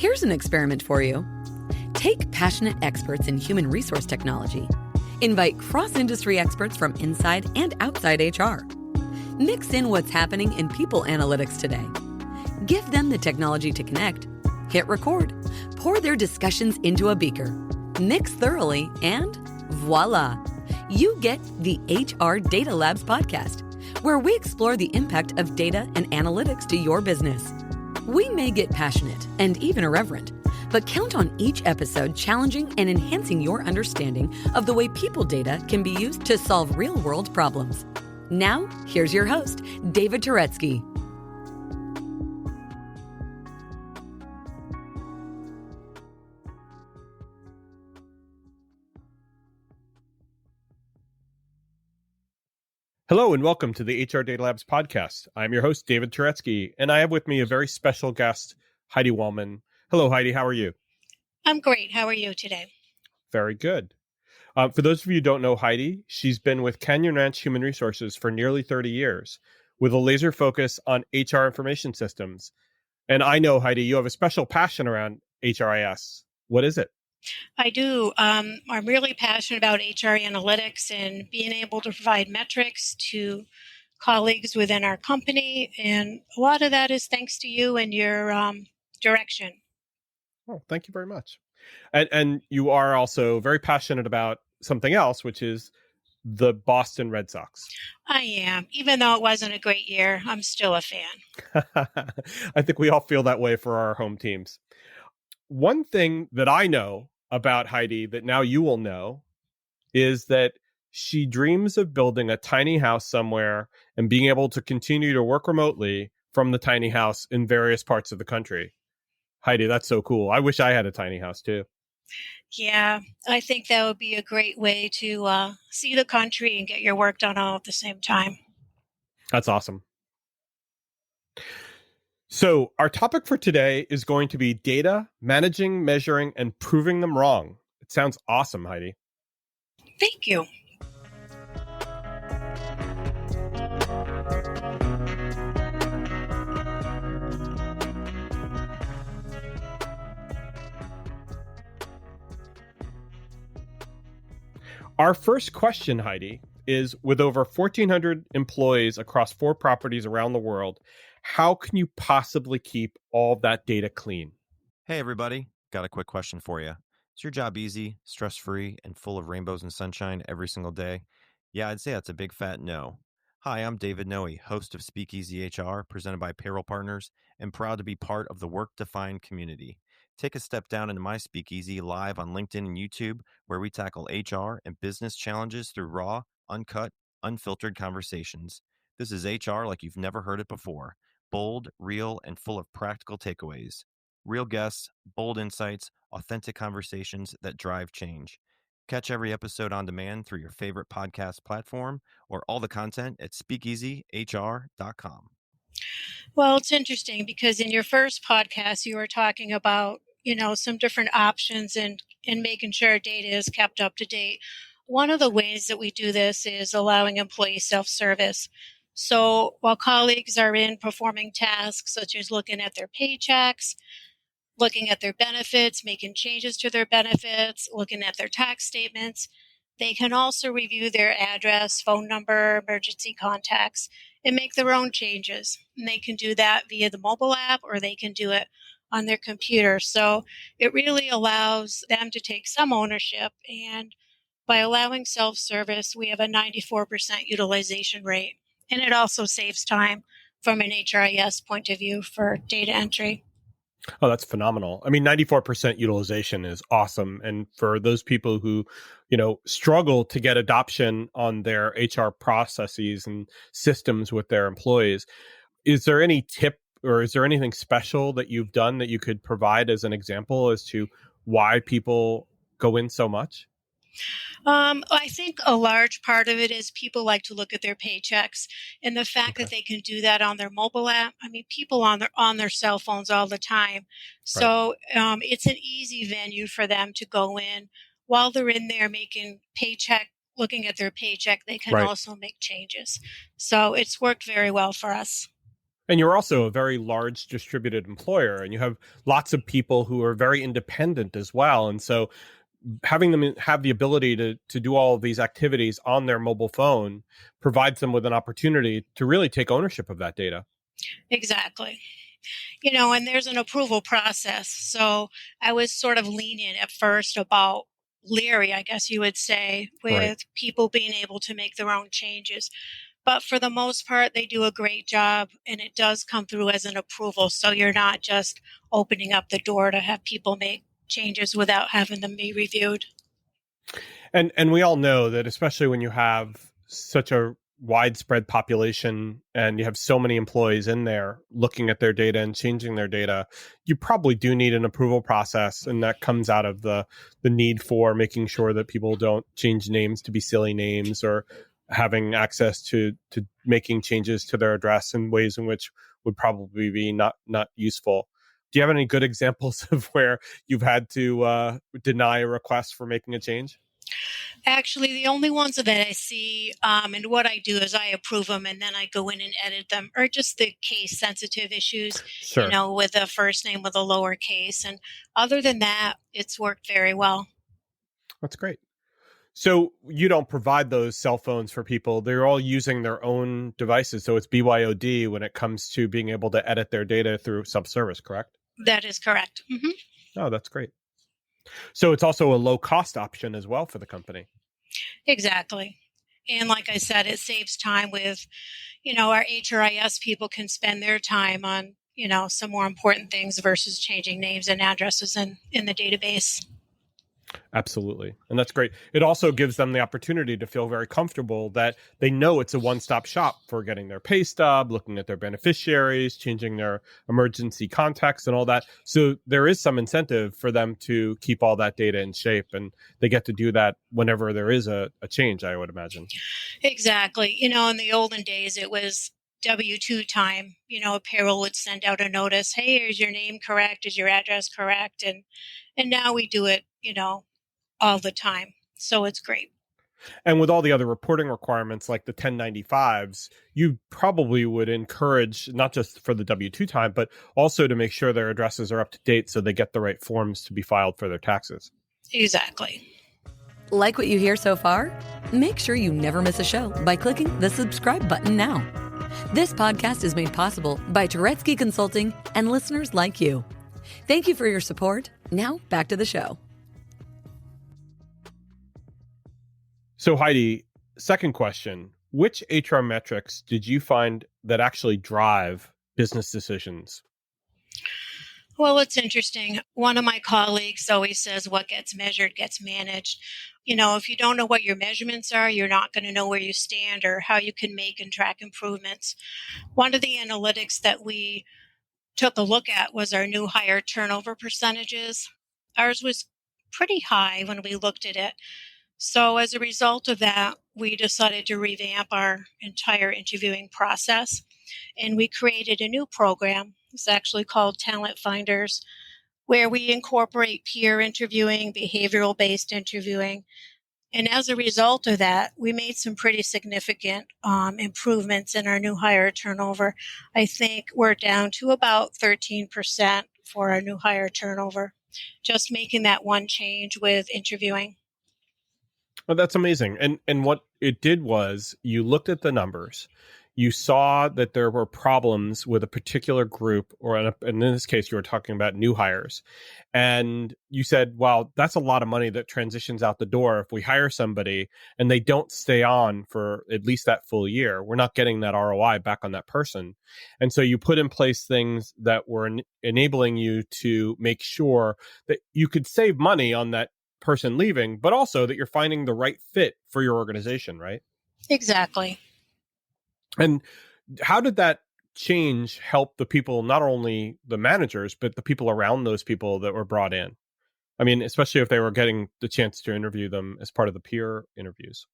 Here's an experiment for you. Take passionate experts in human resource technology. Invite cross-industry experts from inside and outside HR. Mix in what's happening in people analytics today. Give them the technology to connect. Hit record. Pour their discussions into a beaker. Mix thoroughly, and voila! You get the HR Data Labs podcast, where we explore the impact of data and analytics to your business. We may get passionate and even irreverent, but count on each episode challenging and enhancing your understanding of the way people data can be used to solve real-world problems. Now, here's your host, David Turetsky. Hello and welcome to the HR Data Labs podcast. I'm your host, David Turetsky, and I have with me a very special guest, Heidi Wallman. Hello, Heidi. How are you? I'm great. How are you today? Very good. For those of you who don't know Heidi, she's been with Canyon Ranch Human Resources for nearly 30 years with a laser focus on HR information systems. And I know, Heidi, you have a special passion around HRIS. What is it? I do. I'm really passionate about HR analytics and being able to provide metrics to colleagues within our company. And a lot of that is thanks to you and your direction. Oh, thank you very much. And you are also very passionate about something else, which is the Boston Red Sox. I am. Even though it wasn't a great year, I'm still a fan. I think we all feel that way for our home teams. One thing that I know about Heidi that now you will know is that she dreams of building a tiny house somewhere and being able to continue to work remotely from the tiny house in various parts of the country. Heidi, that's so cool. I wish I had a tiny house too. Yeah, I think that would be a great way to see the country and get your work done all at the same time. That's awesome. So our topic for today is going to be data, managing, measuring, and proving them wrong. It sounds awesome, Heidi. Thank you. Our first question, Heidi, is with over 1,400 employees across 4 properties around the world, how can you possibly keep all that data clean? Hey, everybody. Got a quick question for you. Is your job easy, stress-free, and full of rainbows and sunshine every single day? Yeah, I'd say that's a big fat no. Hi, I'm David Noe, host of Speakeasy HR, presented by Payroll Partners, and proud to be part of the Work-Defined community. Take a step down into my Speakeasy live on LinkedIn and YouTube, where we tackle HR and business challenges through raw, uncut, unfiltered conversations. This is HR like you've never heard it before. Bold, real, and full of practical takeaways. Real guests, bold insights, authentic conversations that drive change. Catch every episode on demand through your favorite podcast platform or all the content at speakeasyhr.com. Well, it's interesting because in your first podcast, you were talking about, some different options and making sure data is kept up to date. One of the ways that we do this is allowing employee self-service. So while colleagues are in performing tasks such as looking at their paychecks, looking at their benefits, making changes to their benefits, looking at their tax statements, they can also review their address, phone number, emergency contacts, and make their own changes. And they can do that via the mobile app or they can do it on their computer. So it really allows them to take some ownership. And by allowing self-service, we have a 94% utilization rate. And it also saves time from an HRIS point of view for data entry. Oh, that's phenomenal. I mean, 94% utilization is awesome. And for those people who, struggle to get adoption on their HR processes and systems with their employees, is there any tip or is there anything special that you've done that you could provide as an example as to why people go in so much? I think a large part of it is people like to look at their paychecks, and the fact that they can do that on their mobile app. I mean, people on their cell phones all the time. So it's an easy venue for them to go in while they're in there looking at their paycheck. They can also make changes. So it's worked very well for us. And you're also a very large distributed employer, and you have lots of people who are very independent as well. And so having them have the ability to do all of these activities on their mobile phone provides them with an opportunity to really take ownership of that data. Exactly. And there's an approval process. So I was sort of lenient at first about leery, I guess you would say, Right. with people being able to make their own changes. But for the most part, they do a great job, and it does come through as an approval. So you're not just opening up the door to have people make changes without having them be reviewed. And we all know that, especially when you have such a widespread population and you have so many employees in there looking at their data and changing their data, you probably do need an approval process, and that comes out of the need for making sure that people don't change names to be silly names, or having access to making changes to their address in ways in which would probably be not useful. Do you have any good examples of where you've had to deny a request for making a change? Actually, the only ones that I see, and what I do is I approve them and then I go in and edit them, or just the case sensitive issues, Sure. with a first name with a lowercase. And other than that, it's worked very well. That's great. So you don't provide those cell phones for people. They're all using their own devices. So it's BYOD when it comes to being able to edit their data through self-service, correct? That is correct. Mm-hmm. Oh, that's great. So it's also a low cost option as well for the company. Exactly. And like I said, it saves time with, our HRIS people can spend their time on, some more important things versus changing names and addresses in the database. Absolutely. And that's great. It also gives them the opportunity to feel very comfortable that they know it's a one-stop shop for getting their pay stub, looking at their beneficiaries, changing their emergency contacts and all that. So there is some incentive for them to keep all that data in shape, and they get to do that whenever there is a change, I would imagine. Exactly. In the olden days, it was W-2 time. Payroll would send out a notice, hey, is your name correct? Is your address correct? And now we do it, all the time. So it's great. And with all the other reporting requirements like the 1095s, you probably would encourage, not just for the W-2 time, but also to make sure their addresses are up to date so they get the right forms to be filed for their taxes. Exactly. Like what you hear so far? Make sure you never miss a show by clicking the subscribe button now. This podcast is made possible by Turetsky Consulting and listeners like you. Thank you for your support. Now back to the show. So Heidi, second question, which HR metrics did you find that actually drive business decisions? Well, it's interesting. One of my colleagues always says what gets measured gets managed. If you don't know what your measurements are, you're not going to know where you stand or how you can make and track improvements. One of the analytics that we took a look at was our new hire turnover percentages. Ours was pretty high when we looked at it. So as a result of that, we decided to revamp our entire interviewing process, and we created a new program. It's actually called Talent Finders, where we incorporate peer interviewing, behavioral-based interviewing. And as a result of that, we made some pretty significant improvements in our new hire turnover. I think we're down to about 13% for our new hire turnover, just making that one change with interviewing. Oh, that's amazing. And what it did was you looked at the numbers, you saw that there were problems with a particular group, or in this case, you were talking about new hires. And you said, well, that's a lot of money that transitions out the door. If we hire somebody and they don't stay on for at least that full year, we're not getting that ROI back on that person. And so you put in place things that were enabling you to make sure that you could save money on that person leaving, but also that you're finding the right fit for your organization, right? Exactly. And how did that change help the people, not only the managers, but the people around those people that were brought in? I mean, especially if they were getting the chance to interview them as part of the peer interviews.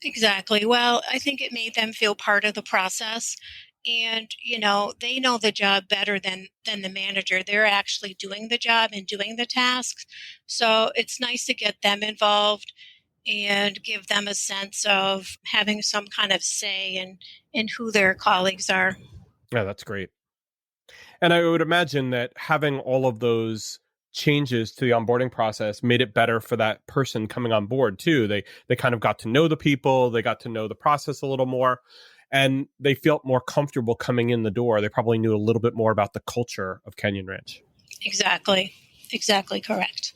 Exactly. Well, I think it made them feel part of the process. And, they know the job better than the manager. They're actually doing the job and doing the tasks. So it's nice to get them involved and give them a sense of having some kind of say in who their colleagues are. Yeah, that's great. And I would imagine that having all of those changes to the onboarding process made it better for that person coming on board too. They kind of got to know the people, they got to know the process a little more, and they felt more comfortable coming in the door. They probably knew a little bit more about the culture of Canyon Ranch. Exactly. Exactly correct.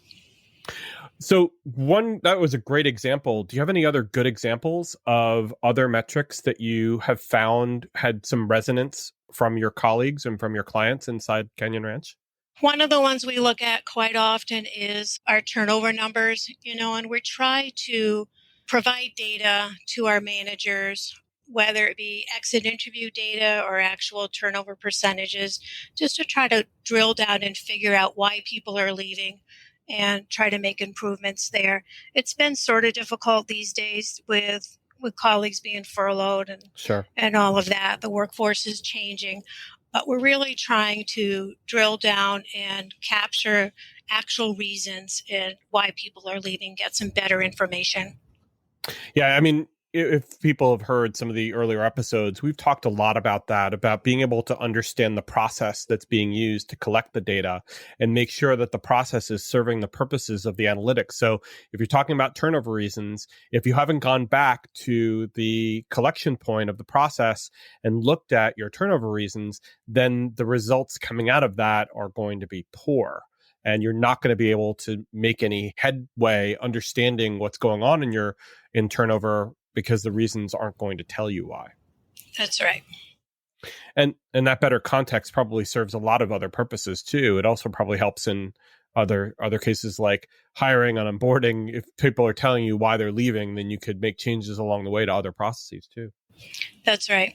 So that was a great example. Do you have any other good examples of other metrics that you have found had some resonance from your colleagues and from your clients inside Canyon Ranch? One of the ones we look at quite often is our turnover numbers, and we try to provide data to our managers, whether it be exit interview data or actual turnover percentages, just to try to drill down and figure out why people are leaving and try to make improvements there. It's been sort of difficult these days with colleagues being furloughed Sure. and all of that. The workforce is changing. But we're really trying to drill down and capture actual reasons and why people are leaving, get some better information. Yeah, I mean, if people have heard some of the earlier episodes, we've talked a lot about that, about being able to understand the process that's being used to collect the data and make sure that the process is serving the purposes of the analytics. So if you're talking about turnover reasons, if you haven't gone back to the collection point of the process and looked at your turnover reasons, then the results coming out of that are going to be poor. And you're not going to be able to make any headway understanding what's going on in turnover, because the reasons aren't going to tell you why. That's right. And that better context probably serves a lot of other purposes too. It also probably helps in other cases like hiring and onboarding. If people are telling you why they're leaving, then you could make changes along the way to other processes too. That's right.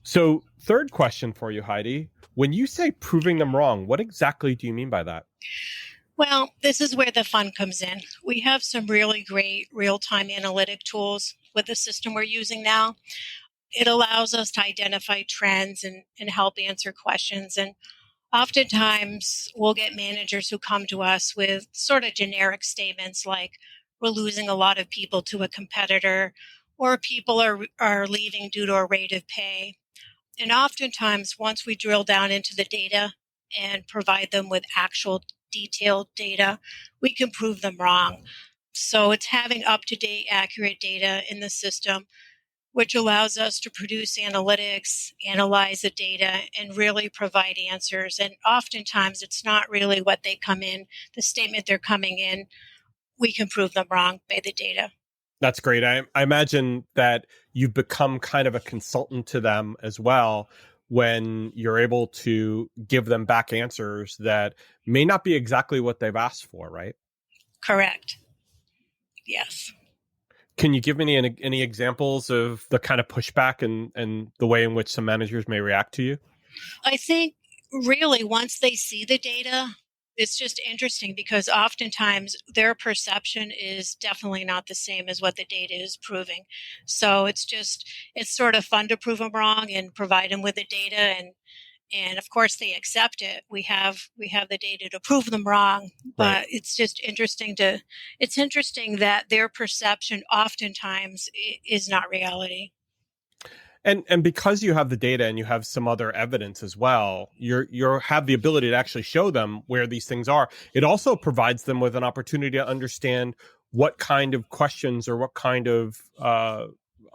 So, third question for you, Heidi. When you say proving them wrong, what exactly do you mean by that? Well, this is where the fun comes in. We have some really great real-time analytic tools with the system we're using now. It allows us to identify trends and help answer questions. And oftentimes we'll get managers who come to us with sort of generic statements like, we're losing a lot of people to a competitor, or people are leaving due to a rate of pay. And oftentimes, once we drill down into the data and provide them with actual detailed data, we can prove them wrong. So it's having up-to-date, accurate data in the system, which allows us to produce analytics, analyze the data, and really provide answers. And oftentimes, it's not really what they come in, the statement they're coming in. We can prove them wrong by the data. That's great. I imagine that you've become kind of a consultant to them as well when you're able to give them back answers that may not be exactly what they've asked for, right? Correct. Yes. Can you give me any examples of the kind of pushback and the way in which some managers may react to you? I think really once they see the data, it's just interesting because oftentimes their perception is definitely not the same as what the data is proving. So it's sort of fun to prove them wrong and provide them with the data, and of course they accept it. We have the data to prove them wrong, but Right. it's interesting that their perception oftentimes is not reality. And because you have the data and you have some other evidence as well, you have the ability to actually show them where these things are. It also provides them with an opportunity to understand what kind of questions or what kind of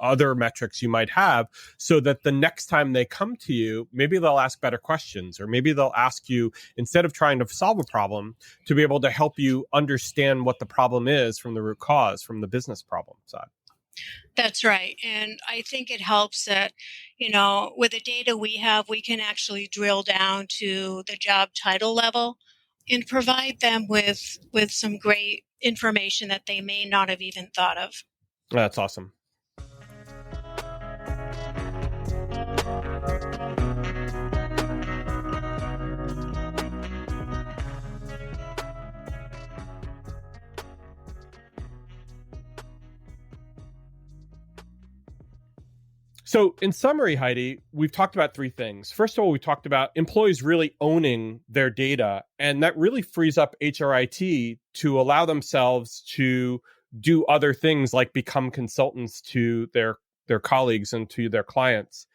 other metrics you might have, so that the next time they come to you, maybe they'll ask better questions, or maybe they'll ask you, instead of trying to solve a problem, to be able to help you understand what the problem is from the root cause, from the business problem side. That's right. And I think it helps that, with the data we have, we can actually drill down to the job title level and provide them with some great information that they may not have even thought of. That's awesome. So in summary, Heidi, we've talked about three things. First of all, we talked about employees really owning their data, and that really frees up HRIT to allow themselves to do other things like become consultants to their colleagues and to their clients.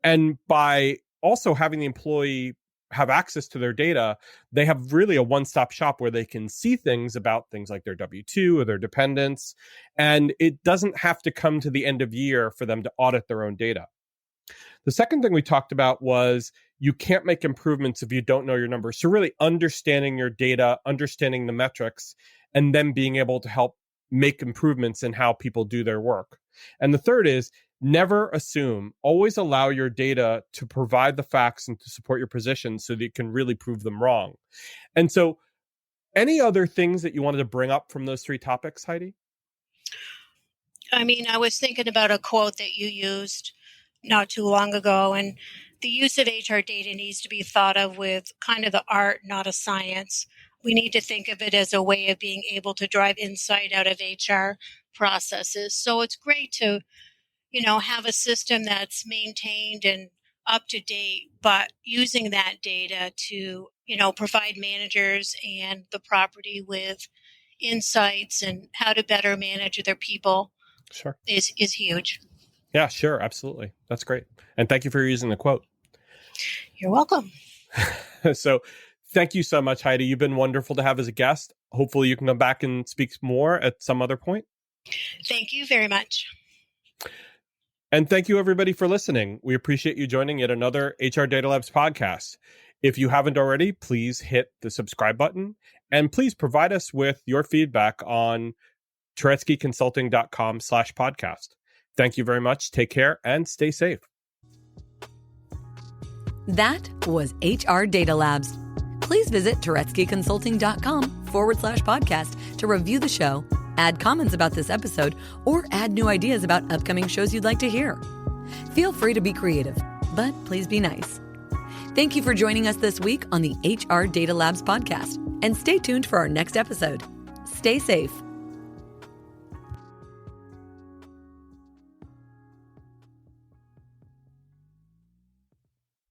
And by also having the employee have access to their data, they have really a one-stop shop where they can see things about things like their W-2 or their dependents. And it doesn't have to come to the end of year for them to audit their own data. The second thing we talked about was you can't make improvements if you don't know your numbers. So really understanding your data, understanding the metrics, and then being able to help make improvements in how people do their work. And the third is never assume, always allow your data to provide the facts and to support your position so that you can really prove them wrong. And so any other things that you wanted to bring up from those three topics, Heidi? I mean, I was thinking about a quote that you used not too long ago, and the use of HR data needs to be thought of with kind of the art, not a science. We need to think of it as a way of being able to drive insight out of HR processes. So it's great to, have a system that's maintained and up to date, but using that data to, provide managers and the property with insights and how to better manage their people Sure. is huge. Yeah, sure. Absolutely. That's great. And thank you for using the quote. You're welcome. So thank you so much, Heidi. You've been wonderful to have as a guest. Hopefully you can come back and speak more at some other point. Thank you very much. And thank you, everybody, for listening. We appreciate you joining yet another HR Data Labs podcast. If you haven't already, please hit the subscribe button and please provide us with your feedback on turetskyconsulting.com/podcast. Thank you very much. Take care and stay safe. That was HR Data Labs. Please visit turetskyconsulting.com/podcast to review the show, add comments about this episode, or add new ideas about upcoming shows you'd like to hear. Feel free to be creative, but please be nice. Thank you for joining us this week on the HR Data Labs podcast, and stay tuned for our next episode. Stay safe.